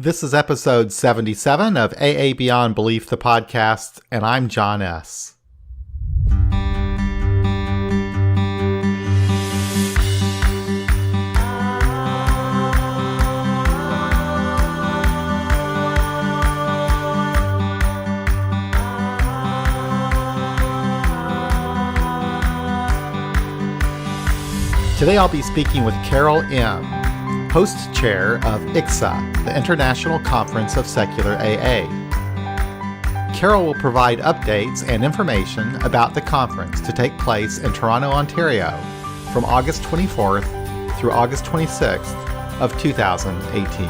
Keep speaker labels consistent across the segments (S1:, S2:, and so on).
S1: This is episode 77 of AA Beyond Belief, the podcast, and I'm John S. Today I'll be speaking with Carol M., host chair of ICSA, the International Conference of Secular AA. Carol will provide updates and information about the conference to take place in Toronto, Ontario from August 24th through August 26th of 2018.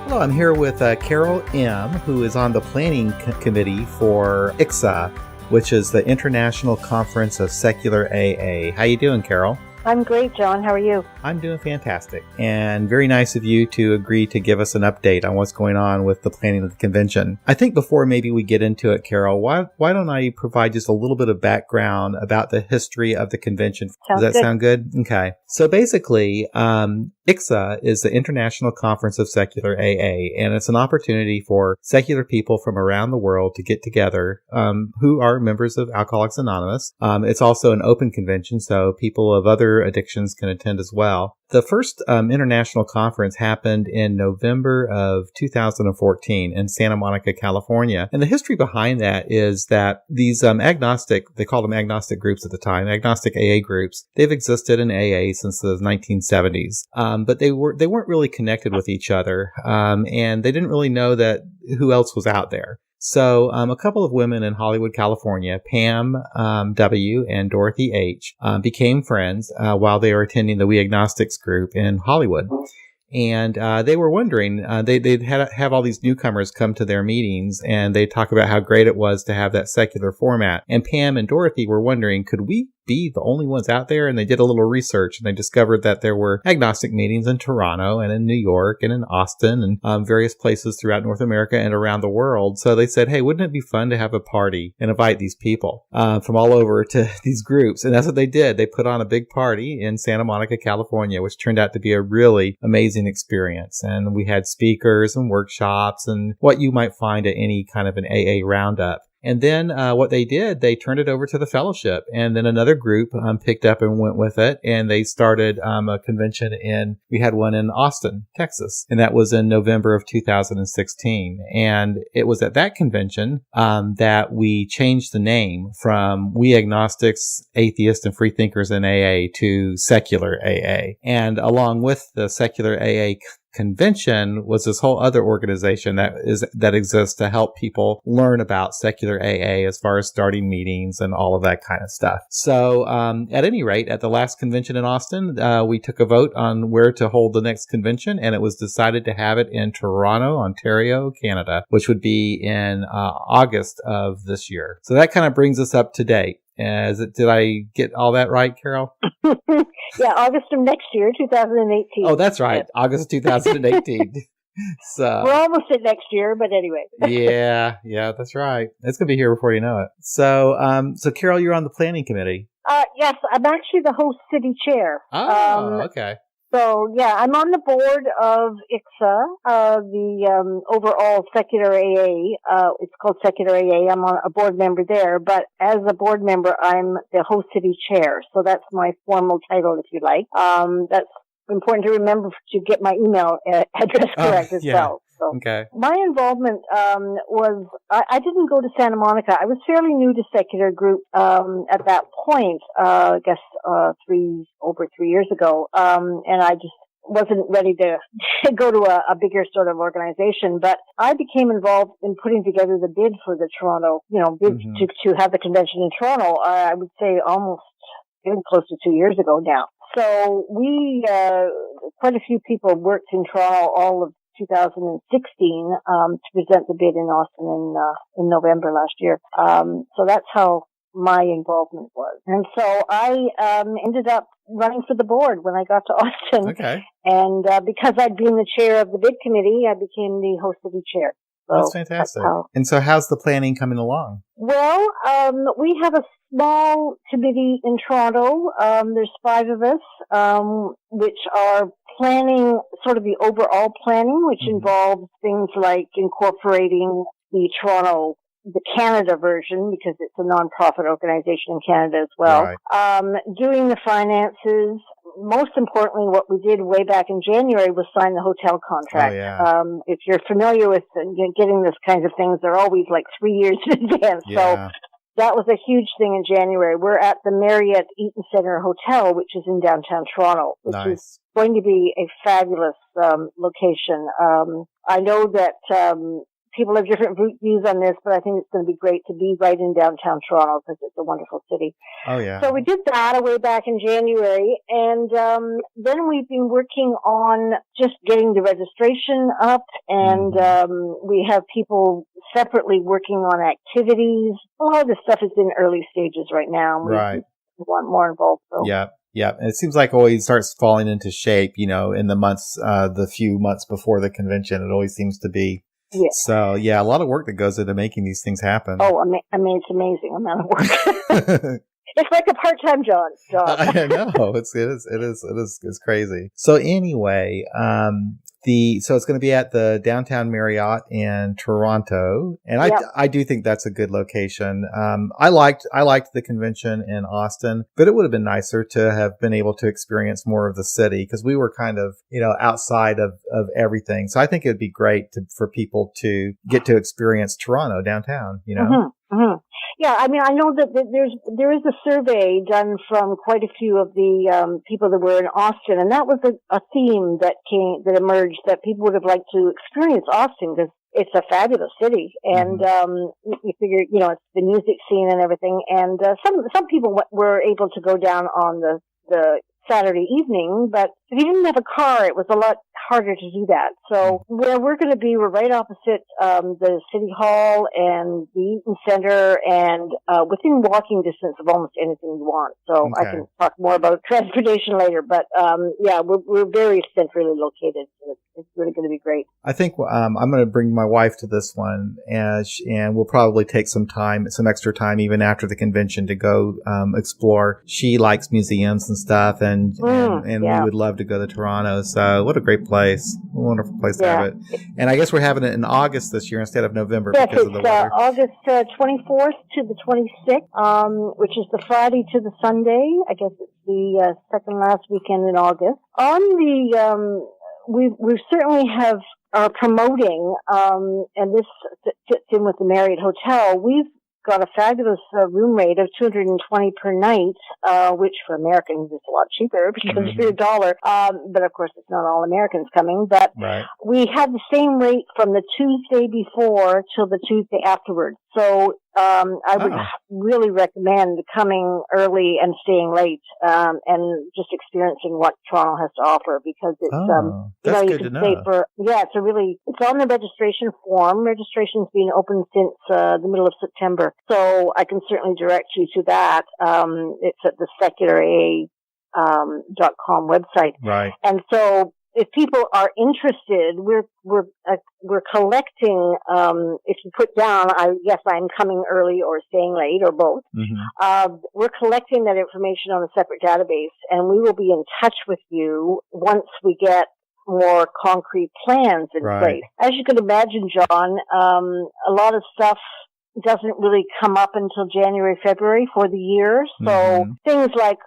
S1: Hello, I'm here with Carol M., who is on the planning committee for ICSA, which is the International Conference of Secular AA. How you doing, Carol?
S2: I'm great, John. How are you?
S1: I'm doing fantastic. And very nice of you to agree to give us an update on what's going on with the planning of the convention. I think before maybe we get into it, Carol, why don't I provide just a little bit of background about the history of the convention? Does that sound good? Okay. So basically, ICSA is the International Conference of Secular AA, and it's an opportunity for secular people from around the world to get together who are members of Alcoholics Anonymous. It's also an open convention, so people of other addictions can attend as well. The first international conference happened in November of 2014 in Santa Monica, California. And the history behind that is that these agnostic, they called them agnostic groups at the time, agnostic AA groups, they've existed in AA since the 1970s. But they weren't really connected with each other. And they didn't really know that who else was out there. So a couple of women in Hollywood, California, Pam W and Dorothy H, became friends while they were attending the We Agnostics group in Hollywood. And they were wondering, they'd have all these newcomers come to their meetings, and they'd talk about how great it was to have that secular format. And Pam and Dorothy were wondering, could we be the only ones out there? And they did a little research, and they discovered that there were agnostic meetings in Toronto and in New York and in Austin and various places throughout North America and around the world. So they said, hey, wouldn't it be fun to have a party and invite these people from all over to these groups? And that's what they did. They put on a big party in Santa Monica, California, which turned out to be a really amazing experience. And we had speakers and workshops and what you might find at any kind of an AA roundup. And then what they did, they turned it over to the fellowship. And then another group picked up and went with it. And they started a convention we had one in Austin, Texas. And that was in November of 2016. And it was at that convention that we changed the name from We Agnostics, Atheists, and Freethinkers in AA to Secular AA. And along with the Secular AA convention was this whole other organization that exists to help people learn about secular AA as far as starting meetings and all of that kind of stuff. So at any rate, at the last convention in Austin, we took a vote on where to hold the next convention, and it was decided to have it in Toronto, Ontario, Canada, which would be in August of this year. So that kind of brings us up to date. Did I get all that right, Carol?
S2: Yeah, August of next year, 2018.
S1: Oh, that's right. Yeah. August of 2018. So
S2: we're almost at next year, but anyway.
S1: yeah, that's right. It's going to be here before you know it. So Carol, you're on the planning committee.
S2: Yes, I'm actually the host city chair.
S1: Oh, okay.
S2: So, yeah, I'm on the board of ICSA, the overall Secular AA. It's called Secular AA. I'm a board member there, but as a board member, I'm the host city chair. So that's my formal title, if you like. That's important to remember to get my email address correct as well. So
S1: okay. My
S2: involvement was, I didn't go to Santa Monica. I was fairly new to secular group at that point, I guess over 3 years ago, and I just wasn't ready to go to a bigger sort of organization. But I became involved in putting together the bid for the Toronto, bid to have the convention in Toronto, I would say almost getting close to 2 years ago now. So we, quite a few people worked in Toronto all of 2016 to present the bid in Austin in November last year. So that's how my involvement was. And so I ended up running for the board when I got to Austin.
S1: Okay.
S2: And because I'd been the chair of the bid committee, I became the host of the chair. So
S1: that's fantastic. And so how's the planning coming along?
S2: Well, we have a small committee in Toronto. There's 5 of us, which are planning sort of the overall planning, which involves things like incorporating the Canada version, because it's a nonprofit organization in Canada as well. Right. Doing the finances. Most importantly, what we did way back in January was sign the hotel contract. Oh, yeah. If you're familiar with getting this kinds of things, they're always like 3 years in advance. Yeah. So that was a huge thing in January. We're at the Marriott Eaton Centre Hotel, which is in downtown Toronto, which is going to be a fabulous location. I know that people have different views on this, but I think it's going to be great to be right in downtown Toronto because it's a wonderful city. Oh, yeah. So we did that way back in January, and then we've been working on just getting the registration up, and we have people separately working on activities. A lot of this stuff is in early stages right now. We want more involved. So.
S1: Yeah. Yeah, and it seems like it always starts falling into shape, in the few months before the convention. It always seems to be. Yeah. So, yeah, a lot of work that goes into making these things happen.
S2: Oh, I mean, it's amazing amount of work. It's like a part-time job.
S1: I know. It's crazy. So anyway, so it's going to be at the downtown Marriott in Toronto. And I do think that's a good location. I liked the convention in Austin, but it would have been nicer to have been able to experience more of the city because we were kind of, outside of everything. So I think it would be great for people to get to experience Toronto downtown,
S2: Mm-hmm. Mm-hmm. Yeah, I mean, I know that there is a survey done from quite a few of the people that were in Austin, and that was a theme that emerged, that people would have liked to experience Austin because it's a fabulous city, and you figure, it's the music scene and everything, and some people were able to go down on the Saturday evening, but if you didn't have a car, it was a lot harder to do that. So where we're going to be, we're right opposite the City Hall and the Eaton Center, and within walking distance of almost anything you want. So I can talk more about transportation later, but we're very centrally located. So it's really going to be great.
S1: I think I'm going to bring my wife to this one, and we'll probably take some extra time, even after the convention, to go explore. She likes museums and stuff, and we would love to go to Toronto. So what a great place. A wonderful place to have it. And I guess we're having it in August this year instead of November because of the weather.
S2: August 24th to the 26th, which is the Friday to the Sunday. I guess it's the second last weekend in August. On the, we certainly are promoting, and this fits in with the Marriott Hotel. We've got a fabulous room rate of $220 per night, which for Americans is a lot cheaper because you're $1. But of course, it's not all Americans coming. But we have the same rate from the Tuesday before till the Tuesday afterwards. So I would really recommend coming early and staying late, and just experiencing what Toronto has to offer, because it's, you can stay it's on the registration form. Registration's been open since, the middle of September. So I can certainly direct you to that. It's at the secularaa.com website. Right. And so, if people are interested, we're collecting. If you put down, I'm coming early or staying late or both. We're collecting that information on a separate database, and we will be in touch with you once we get more concrete plans in place. As you can imagine, John, a lot of stuff doesn't really come up until January, February for the year. So things like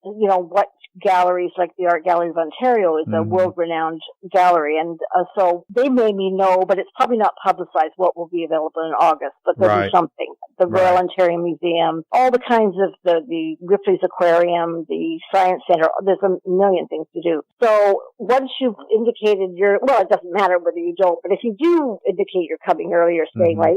S2: what galleries, like the Art Gallery of Ontario is a world-renowned gallery, and so they may know, but it's probably not publicized what will be available in August, but there'll be something. The Royal Ontario Museum, all the kinds of the Ripley's Aquarium, the Science Center, there's a million things to do. So once you've indicated it doesn't matter whether you don't, but if you do indicate you're coming early or staying late,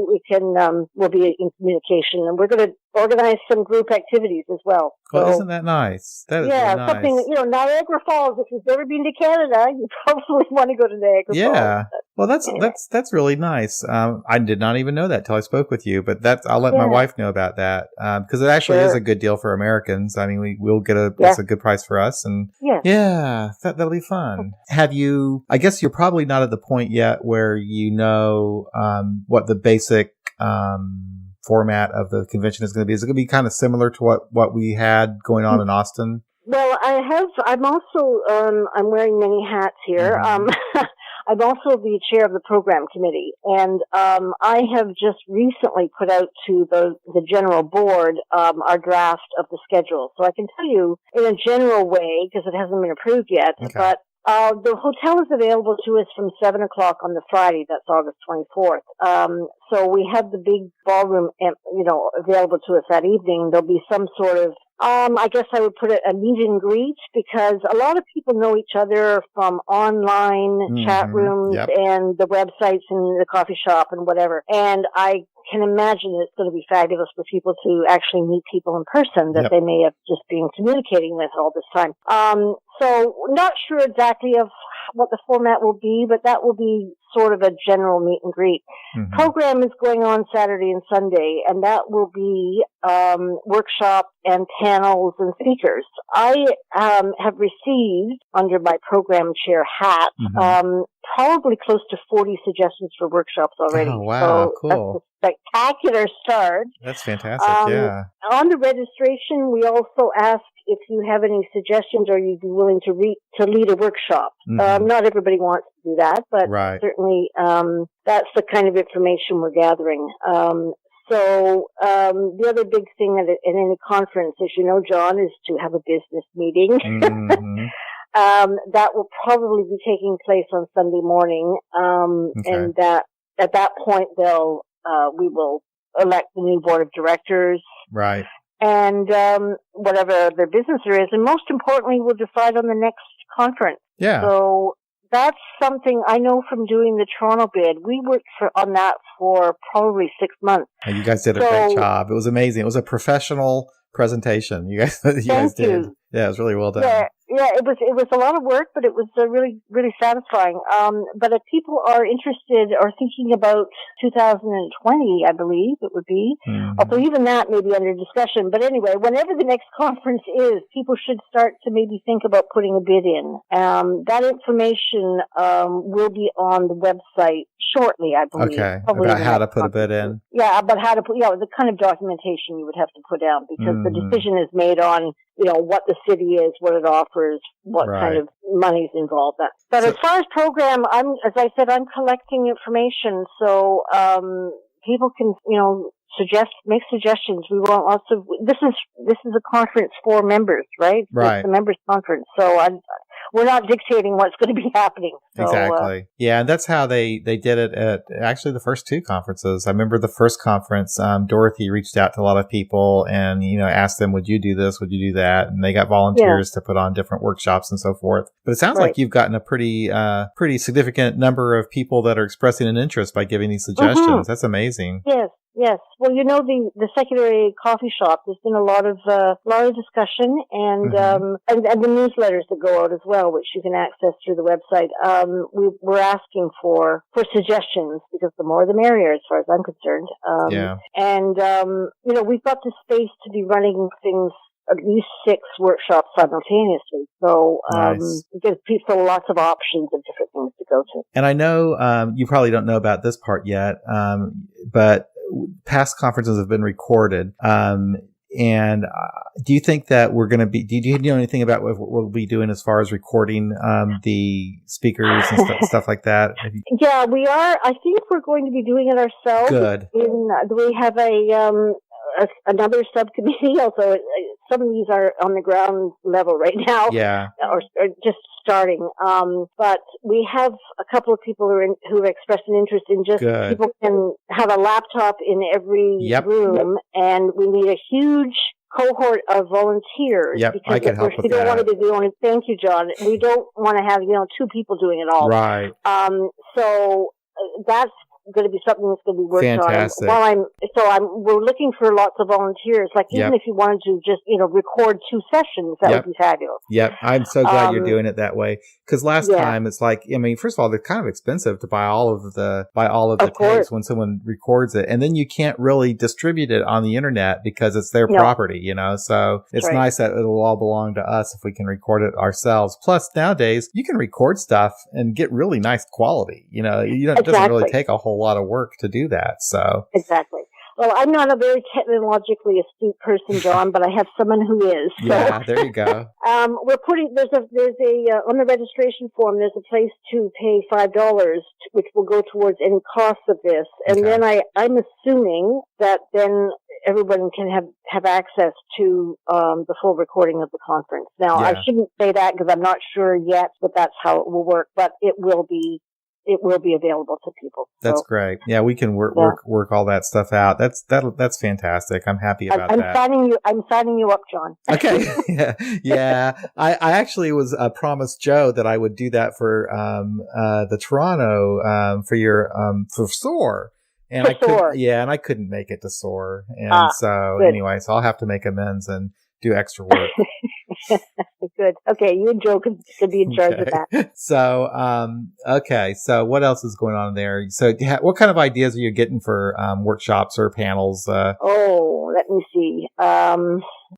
S2: we'll be in communication, and we're going to organize some group activities as well.
S1: Well, isn't that nice? That is really nice.
S2: Something, Niagara Falls. If you've never been to Canada, you probably want to go to Niagara Falls.
S1: Yeah. Well, that's really nice. I did not even know that till I spoke with you, but I'll let my wife know about that, because it actually is a good deal for Americans. I mean, we'll get it's a good price for us, and that'll be fun. Have you? I guess you're probably not at the point yet where what the basic format of the convention is going to be? Is it going to be kind of similar to what we had going on in Austin?
S2: Well, I'm also, I'm wearing many hats here. Mm-hmm. I'm also the chair of the program committee, and I have just recently put out to the general board our draft of the schedule. So I can tell you in a general way, because it hasn't been approved yet, but the hotel is available to us from 7 o'clock on the Friday. That's August 24th. So we have the big ballroom, available to us that evening. There'll be some sort of, I guess I would put it a meet and greet, because a lot of people know each other from online chat rooms and the websites and the coffee shop and whatever. And I can imagine it's going to be fabulous for people to actually meet people in person that they may have just been communicating with all this time. So not sure exactly of what the format will be, but that will be sort of a general meet and greet. Mm-hmm. Program is going on Saturday and Sunday, and that will be workshop and panels and speakers. I have received, under my program chair hat, probably close to 40 suggestions for workshops already.
S1: Oh, wow,
S2: so
S1: cool.
S2: That's a spectacular start.
S1: That's fantastic, yeah.
S2: On the registration, we also ask if you have any suggestions or you'd be willing to lead a workshop. Mm-hmm. Not everybody wants to do that, but certainly that's the kind of information we're gathering. So the other big thing at any conference, as you know, John, is to have a business meeting. Mm-hmm. That will probably be taking place on Sunday morning, and that at that point we will elect the new board of directors.
S1: Right.
S2: And whatever their business there is, and most importantly, we'll decide on the next conference.
S1: Yeah.
S2: So that's something I know from doing the Toronto bid. We worked on that for probably 6 months.
S1: Oh, you guys did a great job. It was amazing. It was a professional presentation. You guys did. Yeah, it was really well done.
S2: Yeah, it was a lot of work, but it was really, really satisfying. But if people are interested or thinking about 2020, I believe it would be, although even that may be under discussion. But anyway, whenever the next conference is, people should start to maybe think about putting a bid in. That information will be on the website shortly, I believe.
S1: Okay, about how to put a bid in.
S2: Yeah, about how to put, the kind of documentation you would have to put down, because the decision is made on, what the city is, what it offers, what kind of money's involved. But as far as program, as I said, I'm collecting information, so people can, make suggestions. We want lots of. This is a conference for members, right?
S1: Right.
S2: It's a members conference, so we're not dictating what's going to be happening. So,
S1: exactly. Yeah, and that's how they did it at actually the first two conferences. I remember the first conference, Dorothy reached out to a lot of people and, asked them, would you do this? Would you do that? And they got volunteers to put on different workshops and so forth. But it sounds like you've gotten a pretty significant number of people that are expressing an interest by giving these suggestions. Mm-hmm. That's amazing.
S2: Yes. Well, the secular coffee shop, there's been a lot of discussion and the newsletters that go out as well, which you can access through the website. We're asking for suggestions, because the more the merrier, as far as I'm concerned. And, we've got the space to be running things, at least 6 workshops simultaneously. So, it gives people lots of options of different things to go to.
S1: And I know, you probably don't know about this part yet, but past conferences have been recorded. And do you think that we're going to be, do you know anything about what we'll be doing as far as recording the speakers and stuff like that?
S2: Yeah, we are. I think we're going to be doing it ourselves.
S1: Good.
S2: We have another subcommittee, although some of these are on the ground level right now.
S1: Yeah.
S2: Or just starting. But we have a couple of people who have expressed an interest in just people can have a laptop in every room, and we need a huge cohort of volunteers.
S1: Yep,
S2: because
S1: I can help with
S2: we don't
S1: that.
S2: want to be doing. Thank you, John. We don't want to have 2 people doing it all.
S1: Right.
S2: So that's going to be something that's going to be worked
S1: Fantastic.
S2: on. We're looking for lots of volunteers. Like even if you wanted to just record 2 sessions, that would be fabulous.
S1: Yep, I'm so glad you're doing it that way. Because last time it's like, first of all, they're kind of expensive to buy all of the tapes when someone records it, and then you can't really distribute it on the internet because it's their property, So it's nice that it'll all belong to us if we can record it ourselves. Plus, nowadays you can record stuff and get really nice quality. It doesn't really take a whole lot of work to do that. So
S2: exactly. Well, I'm not a very technologically astute person, John, but I have someone who is. So.
S1: Yeah, there you go.
S2: We're putting there's a on the registration form. There's a place to pay $5, which will go towards any costs of this, and then I'm assuming that then everyone can have access to the full recording of the conference. Now, I shouldn't say that because I'm not sure yet that that's how it will work, but it will be available to people.
S1: That's great. Yeah, we can work all that stuff out. That's fantastic. I'm happy about that.
S2: I'm signing you up, John.
S1: Okay. Yeah. I actually was promised Joe that I would do that for the Toronto for your for SOAR. And I couldn't make it to SOAR. And so anyway, so I'll have to make amends and do extra work.
S2: Good. Okay, you and Joe could be in charge of that.
S1: So, okay. So what else is going on there? So what kind of ideas are you getting for workshops or panels?
S2: Let me see.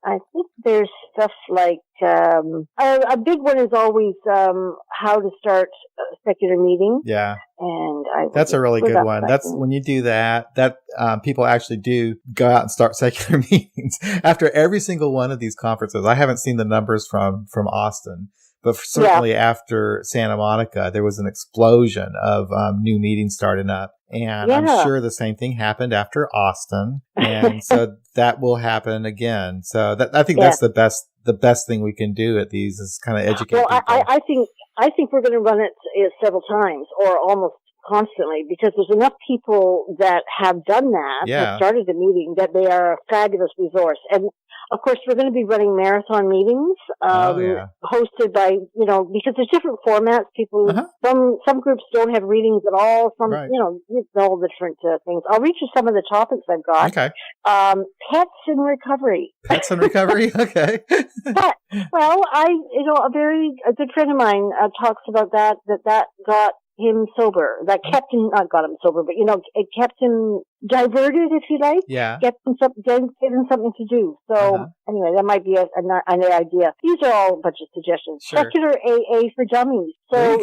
S2: I think there's stuff like a big one is always how to start a secular meeting.
S1: Yeah.
S2: And
S1: that's a really good one. That's when you do that people actually do go out and start secular meetings after every single one of these conferences. I haven't seen the numbers from Austin, but certainly after Santa Monica, there was an explosion of new meetings starting up. And I'm sure the same thing happened after Austin. And so that will happen again. So I think that's the best thing we can do at these is kind of educate people.
S2: I think we're going to run it several times or almost constantly because there's enough people that have done that, that started the meeting, that they are a fabulous resource. And of course, we're going to be running marathon meetings, hosted by, because there's different formats. People, some groups don't have readings at all. Some, all the different things. I'll read you some of the topics I've got.
S1: Okay.
S2: Pets in recovery.
S1: Pets in recovery? Okay.
S2: Well, a good friend of mine talks about that got him sober. That kept him, not got him sober, but it kept him diverted, if you like.
S1: Yeah.
S2: Gave him something to do. So anyway, that might be an idea. These are all a bunch of suggestions. Sure. Secular AA for dummies. So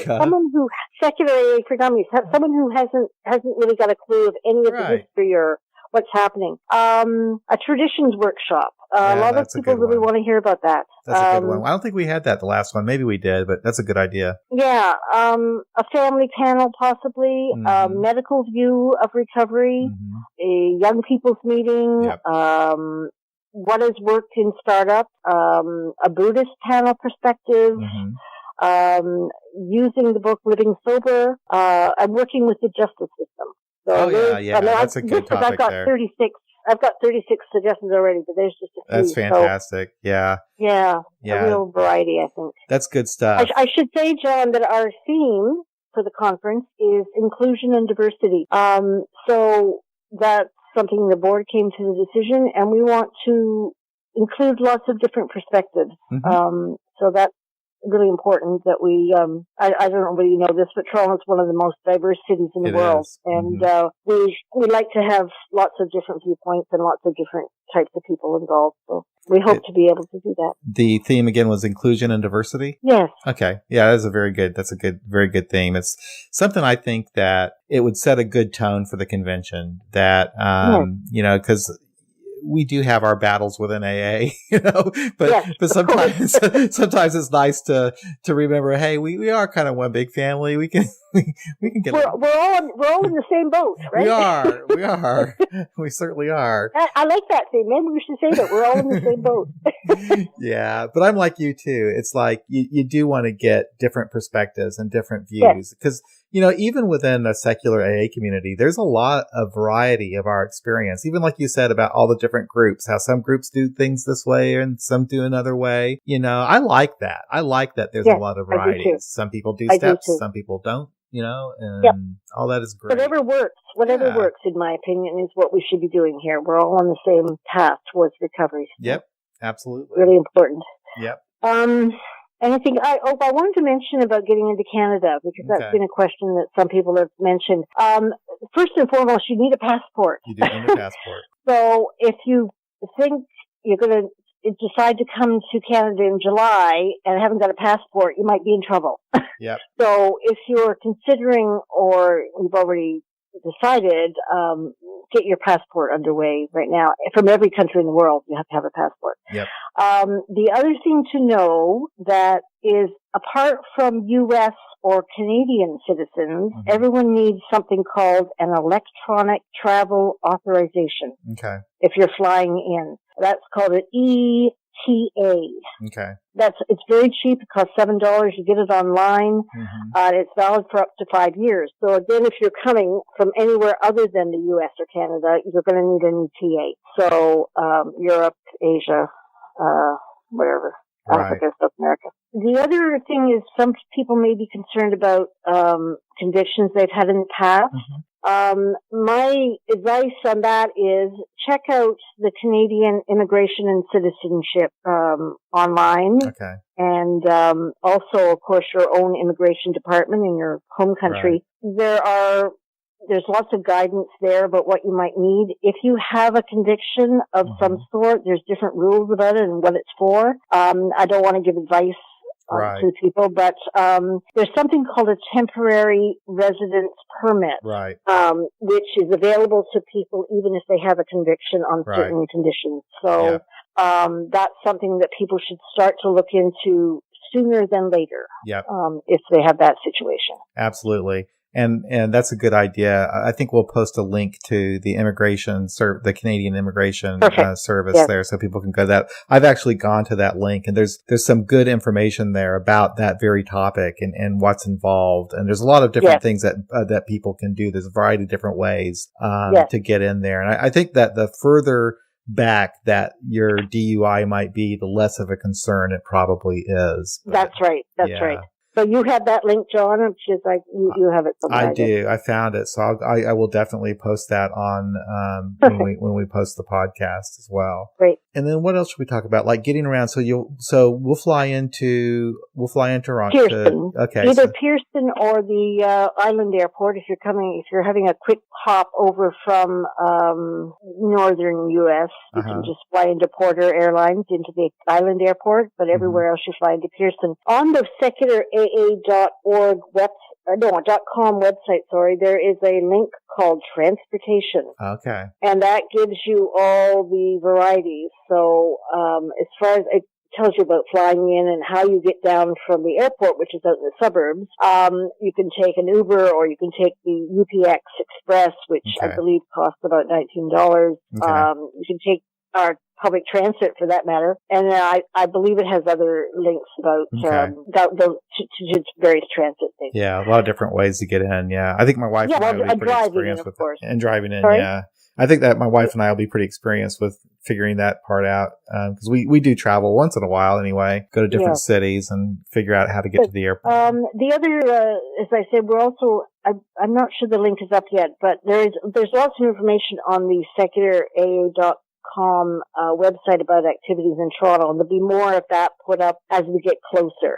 S2: secular AA for dummies. Someone who hasn't really got a clue of any of the history or what's happening. A traditions workshop. A lot of people really want to hear about that.
S1: That's a good one. I don't think we had that the last one. Maybe we did, but that's a good idea. Yeah.
S2: A family panel, possibly. Medical view of recovery. A young people's meeting. Yep. What has worked in startup. A Buddhist panel perspective. Using the book Living Sober. I'm working with the justice system. So
S1: that's a good topic.
S2: I've got 36 suggestions already, but there's just a few.
S1: That's fantastic. So,
S2: a real variety, I think.
S1: That's good stuff.
S2: I should say, John, that our theme for the conference is inclusion and diversity. So that's something the board came to the decision, and we want to include lots of different perspectives. So that's really important that we, I don't know whether you know this, but Toronto is one of the most diverse cities in the world. And we like to have lots of different viewpoints and lots of different types of people involved. So we hope to be able to do that.
S1: The theme again was inclusion and diversity?
S2: Yes.
S1: Okay. Yeah, that's very good theme. It's something I think that it would set a good tone for the convention that, because we do have our battles within AA, but sometimes it's nice to remember, hey, we are kind of one big family. We can get. We're
S2: all in the same boat, right?
S1: We are. We certainly are.
S2: I like that thing. Maybe we should say that we're all in the same boat.
S1: Yeah, but I'm like you too. It's like you do want to get different perspectives and different views because. Even within a secular AA community, there's a lot of variety of our experience. Even like you said about all the different groups, how some groups do things this way and some do another way. I like that. I like that there's a lot of variety. Some people do steps, some people don't, and all that is great.
S2: Whatever works, in my opinion, is what we should be doing here. We're all on the same path towards recovery.
S1: Yep, absolutely.
S2: Really important.
S1: Yep.
S2: Anything I wanted to mention about getting into Canada because that's been a question that some people have mentioned. First and foremost, you need a passport.
S1: You do need a passport.
S2: So if you think you're going to decide to come to Canada in July and haven't got a passport, you might be in trouble.
S1: Yep.
S2: So if you're considering or you've already decided, get your passport underway right now. From every country in the world, you have to have a passport.
S1: Yep.
S2: The other thing to know that is, apart from U.S. or Canadian citizens, everyone needs something called an electronic travel authorization.
S1: Okay.
S2: If you're flying in, that's called an ETA.
S1: Okay.
S2: It's very cheap. It costs $7. You get it online. It's valid for up to 5 years. So again, if you're coming from anywhere other than the U.S. or Canada, you're going to need an ETA. So Europe, Asia, wherever. Africa, South America. The other thing is, some people may be concerned about convictions they've had in the past. My advice on that is check out the Canadian Immigration and Citizenship online.
S1: Okay.
S2: And also, of course, your own immigration department in your home country. There's lots of guidance there about what you might need. If you have a conviction of some sort, there's different rules about it and what it's for. I don't want to give advice to people, but there's something called a temporary residence permit, which is available to people even if they have a conviction on certain conditions. So that's something that people should start to look into sooner than later if they have that situation.
S1: Absolutely. And that's a good idea. I think we'll post a link to the the Canadian Immigration Service there, so people can go to that. I've actually gone to that link, and there's some good information there about that very topic and what's involved. And there's a lot of different things that people can do. There's a variety of different ways to get in there. And I think that the further back that your DUI might be, the less of a concern it probably is. But,
S2: that's right. Right. So you have that link, John, and she's like, you have it somewhere.
S1: I do. I found it. So I will definitely post that on when we post the podcast as well.
S2: Great.
S1: And then what else should we talk about? Like getting around. So we'll fly into Toronto.
S2: Pearson. Either Pearson or the Island Airport if you're having a quick hop over from northern US. You can just fly into Porter Airlines into the Island Airport, but everywhere else you fly into Pearson. On the secularAA.org .com website, there is a link called Transportation.
S1: Okay.
S2: And that gives you all the varieties. So, as far as it tells you about flying in and how you get down from the airport, which is out in the suburbs, you can take an Uber or you can take the UPX Express, which I believe costs about $19. You can take our public transit for that matter. And I believe it has other links about to various transit things.
S1: Yeah, a lot of different ways to get in. Yeah, I think my wife and I will be pretty experienced with it. And driving in, I think that my wife and I will be pretty experienced with figuring that part out because we do travel once in a while anyway, go to different cities and figure out how to get to the airport.
S2: The other, as I said, we're also, I'm not sure the link is up yet, but there's lots of information on the secularAA.com website about activities in Toronto, and there'll be more of that put up as we get closer.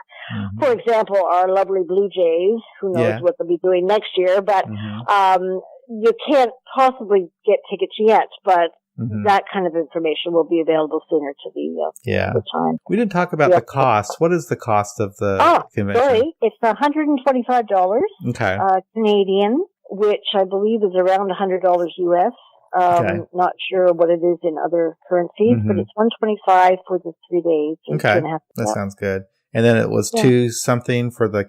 S2: For example, our lovely Blue Jays, who knows what they'll be doing next year, but you can't possibly get tickets yet, but that kind of information will be available sooner to the time.
S1: We didn't talk about the cost. What is the cost of the convention?
S2: Sorry, it's $125 Canadian, which I believe is around $100 US. Not sure what it is in other currencies, but it's $125 for the 3 days.
S1: Okay, that sounds good. And then it was $2 something for the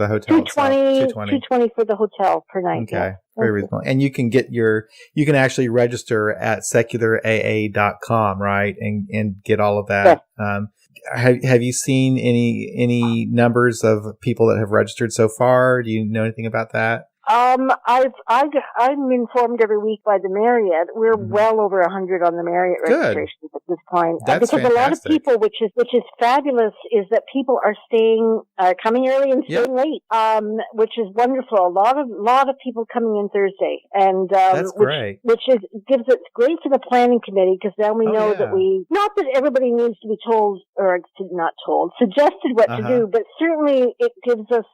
S1: hotel.
S2: $220 for the hotel per night.
S1: Okay, very reasonable. And you can actually register at secularAA.com, right? And get all of that. Have you seen any numbers of people that have registered so far? Do you know anything about that?
S2: I'm informed every week by the Marriott. We're well over 100 on the Marriott registrations at this point.
S1: That's
S2: because
S1: fantastic.
S2: A lot of people, which is fabulous, is that people are coming early and staying late, which is wonderful. A lot of people coming in Thursday, and
S1: that's great.
S2: Gives it great for the planning committee because then we know that not that everybody needs to be told or not told, suggested what to do, but certainly it gives us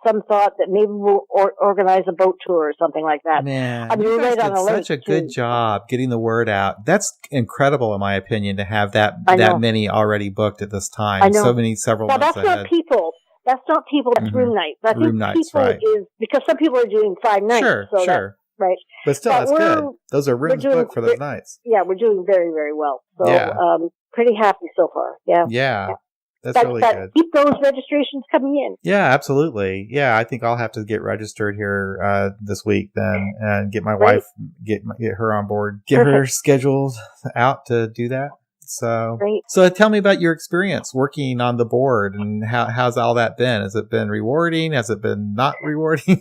S2: some thought that maybe we'll organize a boat tour or something like that.
S1: Man, you guys did such a good job getting the word out. That's incredible, in my opinion, to have that many already booked at this time.
S2: I know.
S1: Several months ahead.
S2: That's not people. That's room nights. I think
S1: room nights,
S2: people is because some people are doing 5 nights.
S1: Sure.
S2: Right.
S1: But still, that's good. Those are rooms booked for those nights.
S2: Yeah, we're doing very, very well. So, pretty happy so far. Yeah.
S1: Yeah. That's really good.
S2: Keep those registrations coming in.
S1: Yeah, absolutely. Yeah, I think I'll have to get registered here this week then, and get my wife, get her on board, get her scheduled out to do that. So, so tell me about your experience working on the board, and how's all that been? Has it been rewarding? Has it been not rewarding?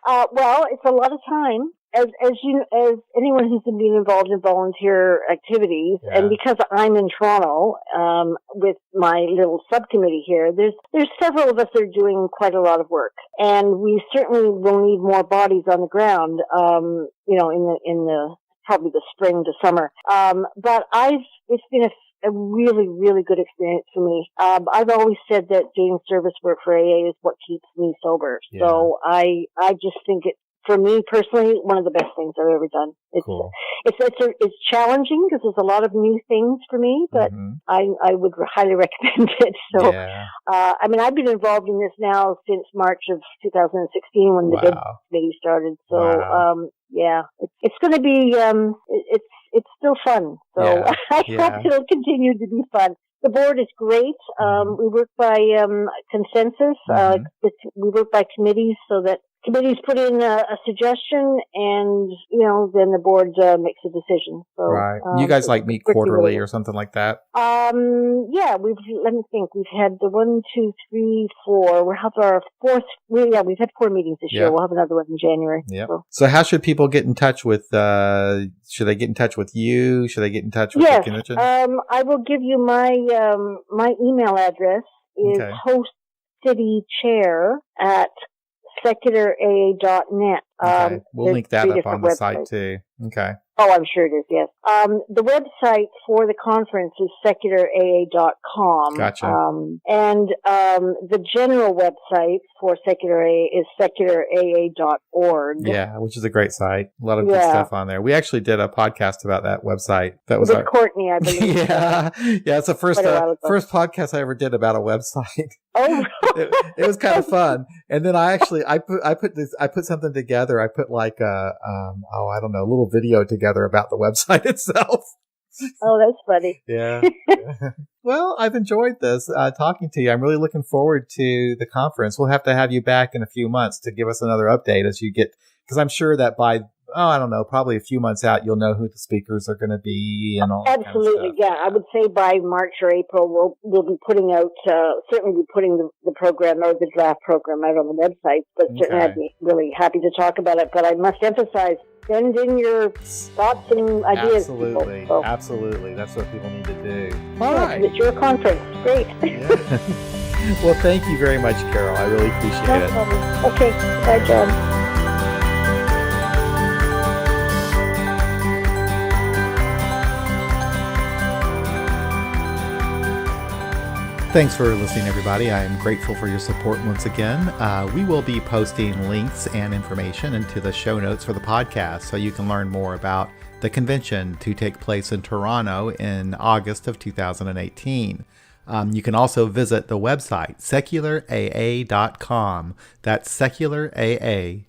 S2: Well, it's a lot of time. As anyone who's been involved in volunteer activities, and because I'm in Toronto, with my little subcommittee here, there's several of us that are doing quite a lot of work, and we certainly will need more bodies on the ground, in the probably the spring to summer. But it's been a really, really good experience for me. I've always said that doing service work for AA is what keeps me sober. Yeah. So I just think for me personally, one of the best things I've ever done. It's challenging because there's a lot of new things for me, but I would highly recommend it. So, I've been involved in this now since March of 2016 when the Dead Committee started. So, it's going to be, it's still fun. So I hope it'll continue to be fun. The board is great. We work by consensus. We work by committees so that committees put in a suggestion, and then the board makes a decision. So,
S1: you guys meet quarterly or something like that?
S2: Let me think. We've had the 1, 2, 3, 4. We'll have our fourth. We've had 4 meetings this year. We'll have another one in January.
S1: Yeah. So how should people get in touch with? Should they get in touch with you? Should they get in touch with the convention?
S2: I will give you my my email address is hostcitychair at seculara.net.
S1: We'll link that up on the site too. Okay.
S2: Oh, I'm sure it is, yes. The website for the conference is seculara.com.
S1: Gotcha.
S2: And the general website for Secular AA is seculara.org.
S1: Yeah, which is a great site. A lot of good stuff on there. We actually did a podcast about that website. That was
S2: with Courtney, I believe.
S1: It's the first podcast I ever did about a website.
S2: Oh,
S1: it was kind of fun. And then I put something together. I put a little video together about the website itself.
S2: Oh, that's funny.
S1: Yeah. Well, I've enjoyed this talking to you. I'm really looking forward to the conference. We'll have to have you back in a few months to give us another update as you get, because I'm sure that by probably a few months out, you'll know who the speakers are going to be and all.
S2: Absolutely, that kind of stuff. I would say by March or April, we'll be putting out, certainly be putting the program or the draft program out on the website, but certainly I'd be really happy to talk about it. But I must emphasize, send in your thoughts and ideas.
S1: Absolutely,
S2: people,
S1: absolutely. That's what people need to do.
S2: All right. It's your conference. Great.
S1: Yeah. Well, thank you very much, Carol. I really appreciate it.
S2: Problem. Okay. Bye, John.
S1: Thanks for listening, everybody. I am grateful for your support once again. We will be posting links and information into the show notes for the podcast so you can learn more about the convention to take place in Toronto in August of 2018. You can also visit the website, seculara.com. That's seculara.com.